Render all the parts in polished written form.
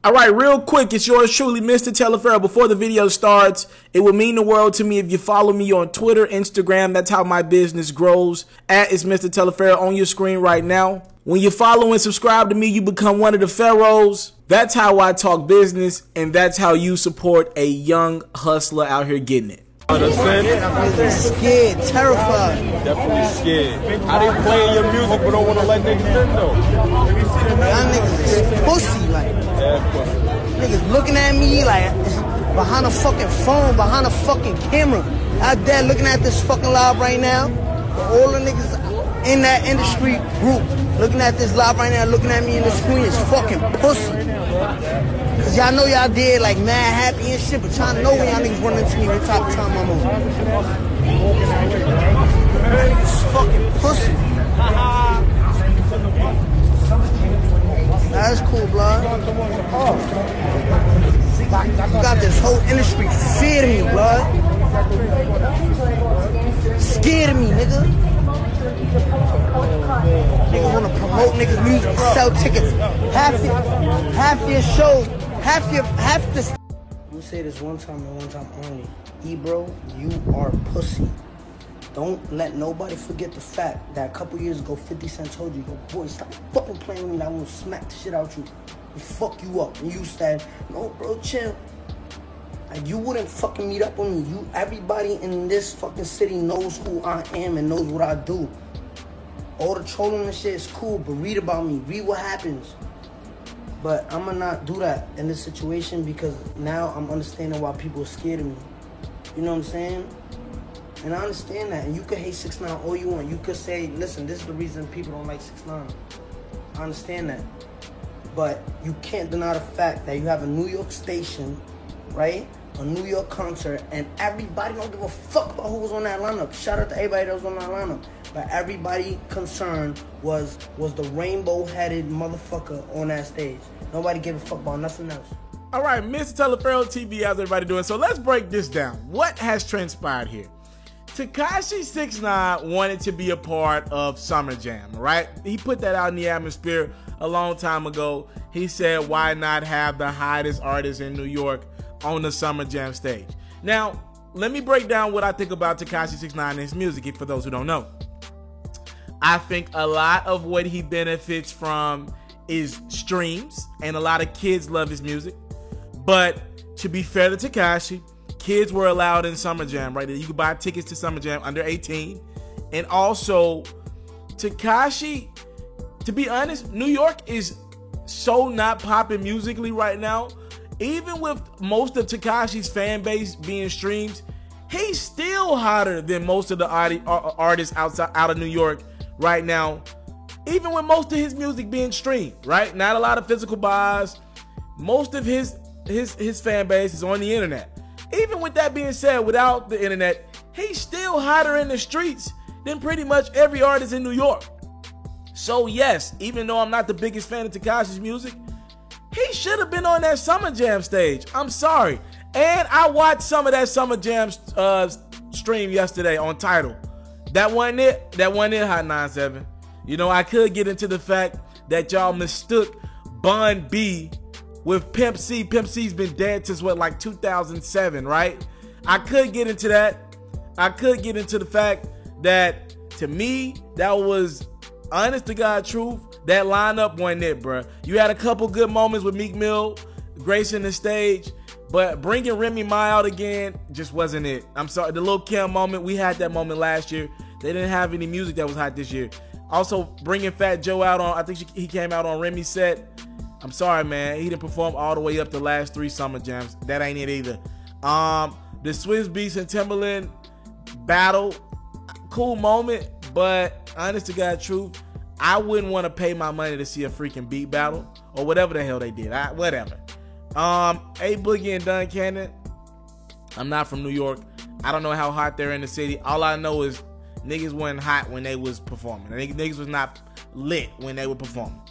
All right, real quick, it's yours truly, Mr. Telefaro. Before the video starts, it would mean the world to me if you follow me on Twitter, Instagram. That's how my business grows. @is Mr. Telefaro on your screen right now. When you follow and subscribe to me, you become one of the pharaohs. That's how I talk business, and that's how you support a young hustler out here getting it. Scared, terrified. Definitely scared. How they playing your music but don't want to let niggas in though? Y'all niggas is pussy, like. Niggas looking at me like behind a fucking phone, behind a fucking camera. Out there looking at this fucking live right now. All the niggas in that industry group looking at this live right now, looking at me in the screen is fucking pussy. Cause y'all know y'all did like mad happy and shit, but y'all know when y'all niggas run into me every time I'm on. It's fucking pussy. That's cool, blood. You got this whole industry fearing me, blood. Scared of me, nigga. Niggas wanna promote niggas' music, sell tickets. Half your shows, half this. I'm gonna say this one time and one time only. Ebro, you are pussy. Don't let nobody forget the fact that a couple years ago, 50 Cent told you, yo, boy, stop fucking playing with me. I will smack the shit out you and fuck you up. And you said, no, bro, chill. Like, you wouldn't fucking meet up with me. Everybody in this fucking city knows who I am and knows what I do. All the trolling and shit is cool, but read about me. Read what happens. But I'm gonna not do that in this situation because now I'm understanding why people are scared of me. You know what I'm saying? And I understand that. And you could hate 6ix9ine all you want. You could say, listen, this is the reason people don't like 6ix9ine. I understand that. But you can't deny the fact that you have a New York station, right? A New York concert, and everybody don't give a fuck about who was on that lineup. Shout out to everybody that was on that lineup. But everybody concerned was the rainbow-headed motherfucker on that stage. Nobody gave a fuck about nothing else. All right, Mr. Telefaro TV, how's everybody doing? So let's break this down. What has transpired here? Tekashi 6ix9ine wanted to be a part of Summer Jam, right? He put that out in the atmosphere a long time ago. He said, why not have the hottest artists in New York on the Summer Jam stage? Now, let me break down what I think about Tekashi 6ix9ine and his music, for those who don't know. I think a lot of what he benefits from is streams, and a lot of kids love his music. But to be fair to Tekashi, kids were allowed in Summer Jam, right? You could buy tickets to Summer Jam under 18. And also, Tekashi, to be honest, New York is so not popping musically right now. Even with most of Tekashi's fan base being streams, he's still hotter than most of the artists out of New York right now. Even with most of his music being streamed, right? Not a lot of physical buys. Most of his fan base is on the internet. Even with that being said, without the internet, he's still hotter in the streets than pretty much every artist in New York. So yes, even though I'm not the biggest fan of Tekashi's music, he should have been on that Summer Jam stage. I'm sorry. And I watched some of that Summer Jam stream yesterday on Tidal. That wasn't it. That wasn't it, Hot 97. You know, I could get into the fact that y'all mistook Bun B with Pimp C. Pimp C's been dead since what, like 2007, right? I could get into that. I could get into the fact that, to me, that was, honest to God truth, that lineup wasn't it, bro. You had a couple good moments with Meek Mill gracing the stage, but bringing Remy Ma out again just wasn't it. I'm sorry. The Lil Kim moment, we had that moment last year. They didn't have any music that was hot this year. Also, bringing Fat Joe out on, I think he came out on Remy's set. I'm sorry, man. He didn't perform all the way up the last 3 Summer Jams. That ain't it either. The Swizz Beatz and Timbaland battle, cool moment, but honest to God truth, I wouldn't want to pay my money to see a freaking beat battle or whatever the hell they did. Whatever. A Boogie and Dunn Cannon. I'm not from New York. I don't know how hot they're in the city. All I know is niggas wasn't hot when they was performing. Niggas was not lit when they were performing.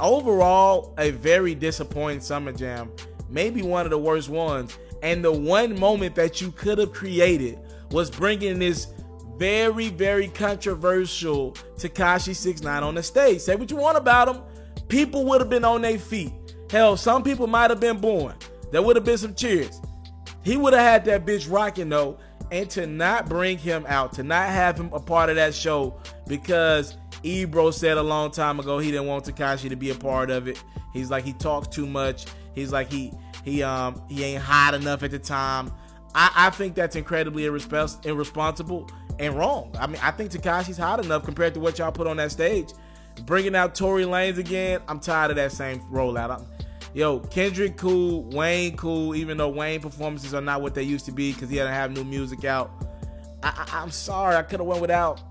Overall, a very disappointing Summer Jam. Maybe one of the worst ones. And the one moment that you could have created was bringing this very, very controversial Tekashi 6ix9ine on the stage. Say what you want about him. People would have been on their feet. Hell, some people might have been born. There would have been some cheers. He would have had that bitch rocking though. And to not bring him out, to not have him a part of that show because Ebro said a long time ago he didn't want Tekashi to be a part of it. He's like, he talks too much. He's like, he ain't hot enough at the time. I think that's incredibly irresponsible and wrong. I mean, I think Tekashi's hot enough compared to what y'all put on that stage. Bringing out Tory Lanez again, I'm tired of that same rollout. Yo, Kendrick cool, Wayne cool, even though Wayne performances are not what they used to be because he had to have new music out. I'm sorry, I could have went without.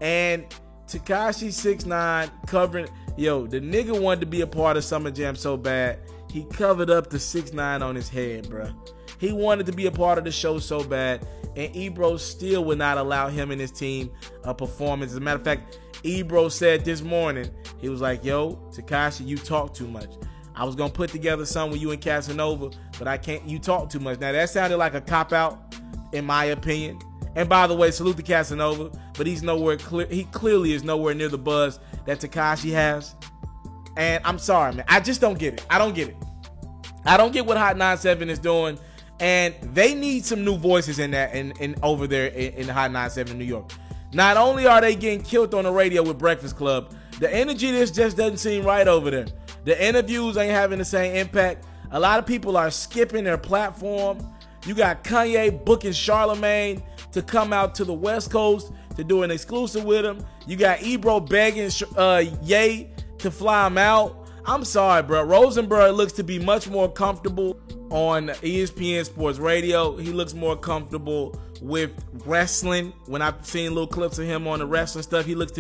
And Tekashi 6ix9ine covering, yo, the nigga wanted to be a part of Summer Jam so bad, he covered up the 6ix9ine on his head, bruh. He wanted to be a part of the show so bad, and Ebro still would not allow him and his team a performance. As a matter of fact, Ebro said this morning, he was like, yo, Tekashi, you talk too much. I was going to put together something with you and Casanova, but I can't, you talk too much. Now, that sounded like a cop-out, in my opinion. And by the way, salute to Casanova, but he's nowhere he clearly is nowhere near the buzz that Tekashi has. And I'm sorry, man. I just don't get it. I don't get it. I don't get what Hot 97 is doing. And they need some new voices in that and over there in Hot 97 in New York. Not only are they getting killed on the radio with Breakfast Club, the energy just doesn't seem right over there. The interviews ain't having the same impact. A lot of people are skipping their platform. You got Kanye booking Charlemagne to come out to the West Coast to do an exclusive with him. You got Ebro begging Ye to fly him out. I'm sorry, bro. Rosenberg looks to be much more comfortable on ESPN Sports Radio. He looks more comfortable with wrestling. When I've seen little clips of him on the wrestling stuff, he looks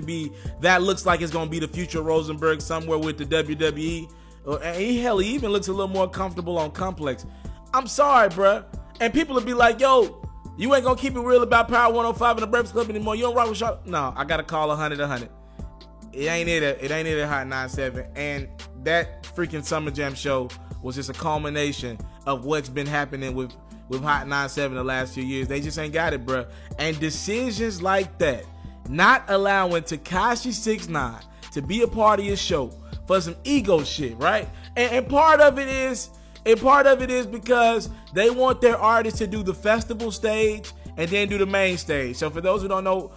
like it's going to be the future Rosenberg somewhere with the WWE. And he even looks a little more comfortable on Complex. I'm sorry, bro. And people will be like, yo, you ain't going to keep it real about Power 105 and the Breakfast Club anymore. You don't rock with Shaw. No, I got to call 100. It ain't it a Hot 97. And that freaking Summer Jam show was just a culmination of what's been happening with Hot 97 the last few years. They just ain't got it, bruh. And decisions like that, not allowing Tekashi 6ix9ine to be a part of your show for some ego shit, right? And part of it is because they want their artists to do the festival stage and then do the main stage. So for those who don't know,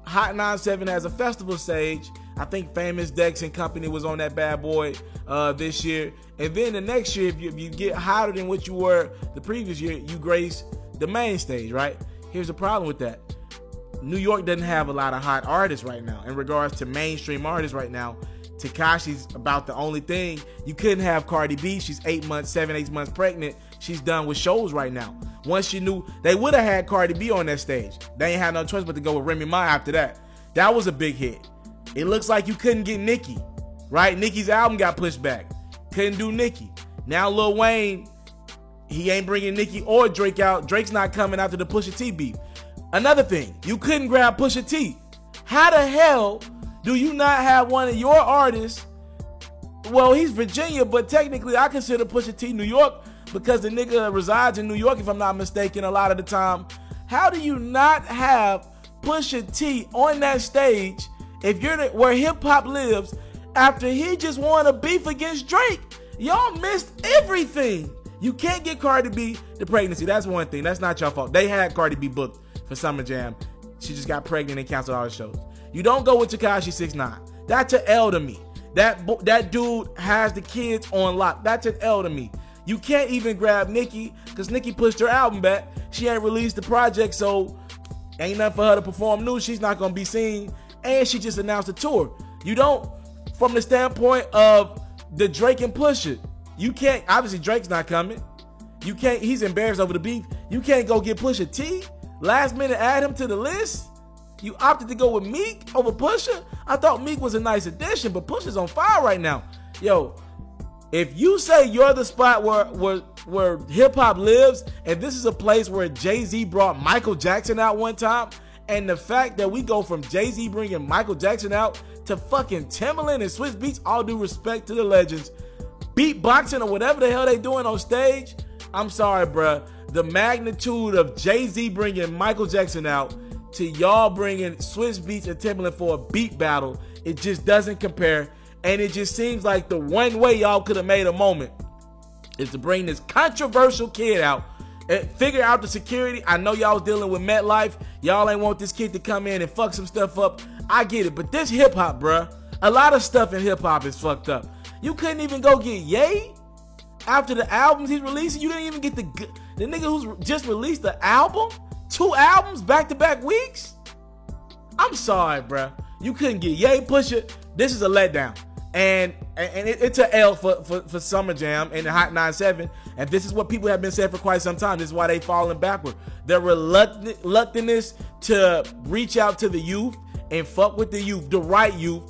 Hot 97 has a festival stage. I think Famous Dex and Company was on that bad boy this year. And then the next year, if you get hotter than what you were the previous year, you grace the main stage, right? Here's the problem with that. New York doesn't have a lot of hot artists right now. In regards to mainstream artists right now, Tekashi's about the only thing. You couldn't have Cardi B. She's 8 months pregnant. She's done with shows right now. Once she knew, they would have had Cardi B on that stage. They ain't had no choice but to go with Remy Ma after that. That was a big hit. It looks like you couldn't get Nicki, right? Nicki's album got pushed back. Couldn't do Nicki. Now Lil Wayne, he ain't bringing Nicki or Drake out. Drake's not coming after the Pusha T beef. Another thing, you couldn't grab Pusha T. How the hell do you not have one of your artists? Well, he's Virginia, but technically I consider Pusha T New York because the nigga resides in New York, if I'm not mistaken, a lot of the time. How do you not have Pusha T on that stage if you're where hip hop lives after he just won a beef against Drake? Y'all missed everything. You can't get Cardi B the pregnancy. That's one thing. That's not your fault. They had Cardi B booked for Summer Jam. She just got pregnant and canceled all the shows. You don't go with Tekashi 6ix9ine. That's an L to me. That dude has the kids on lock. That's an L to me. You can't even grab Nicki because Nicki pushed her album back. She ain't released the project, so ain't nothing for her to perform new. She's not going to be seen. And she just announced a tour. You don't, from the standpoint of the Drake and Pusha, you can't, obviously Drake's not coming. You can't, he's embarrassed over the beef. You can't go get Pusha T. Last minute add him to the list. You opted to go with Meek over Pusha. I thought Meek was a nice addition, but Pusha's on fire right now. Yo, if you say you're the spot where hip hop lives, and this is a place where Jay-Z brought Michael Jackson out one time, and the fact that we go from Jay-Z bringing Michael Jackson out to fucking Timbaland and Swizz Beatz, all due respect to the legends, beatboxing or whatever the hell they doing on stage, I'm sorry, bruh. The magnitude of Jay-Z bringing Michael Jackson out to y'all bringing Swizz Beatz and Timbaland for a beat battle, it just doesn't compare. And it just seems like the one way y'all could have made a moment is to bring this controversial kid out and figure out the security. I know y'all was dealing with MetLife. Y'all ain't want this kid to come in and fuck some stuff up. I get it, but this hip hop, bruh, a lot of stuff in hip hop is fucked up. You couldn't even go get Ye after the albums he's releasing. You didn't even get the nigga who's just released the album, 2 albums back-to-back weeks. I'm sorry, bruh. You couldn't get Ye, Pusha. This is a letdown. And it's an L for Summer Jam and the Hot 97. And this is what people have been saying for quite some time. This is why they falling backward. Their reluctantness to reach out to the youth and fuck with the youth, the right youth,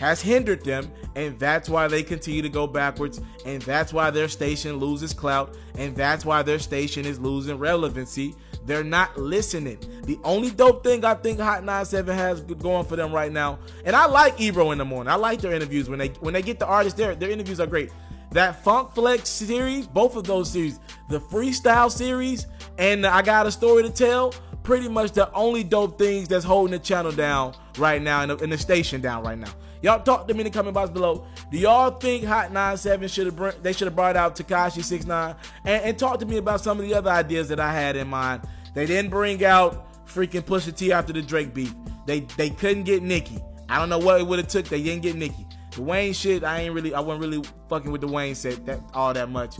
has hindered them. And that's why they continue to go backwards. And that's why their station loses clout. And that's why their station is losing relevancy. They're not listening. The only dope thing I think Hot 97 has going for them right now, and I like Ebro in the morning. I like their interviews when they get the artists there. Their interviews are great. That Funk Flex series, both of those series, the Freestyle series, and the I Got a Story to Tell, pretty much the only dope things that's holding the channel down right now and the station down right now. Y'all talk to me in the comment box below. Do y'all think Hot 97 should have brought out Tekashi 6ix9ine? And talk to me about some of the other ideas that I had in mind. They didn't bring out freaking Pusha T after the Drake beef. They couldn't get Nicki. I don't know what it would have took. They didn't get Nicki. The Wayne shit, I wasn't really fucking with the Wayne set all that much.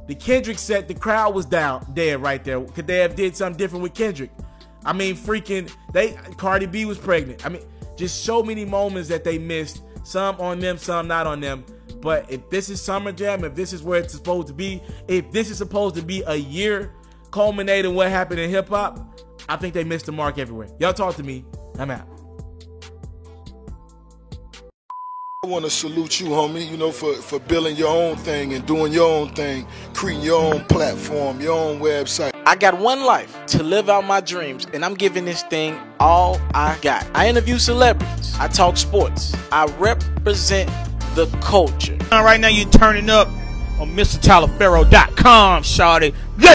The Kendrick set, the crowd was dead right there. Could they have did something different with Kendrick? I mean, Cardi B was pregnant. I mean, just so many moments that they missed. Some on them, some not on them. But if this is Summer Jam, if this is where it's supposed to be, if this is supposed to be a year culminating what happened in hip hop, I think they missed the mark everywhere. Y'all talk to me. I'm out. I want to salute you, homie, you know, for building your own thing and doing your own thing, creating your own platform, your own website. I got one life to live out my dreams, and I'm giving this thing all I got. I interview celebrities. I talk sports. I represent the culture. Right now you're turning up on MrTaliaferro.com, shawty.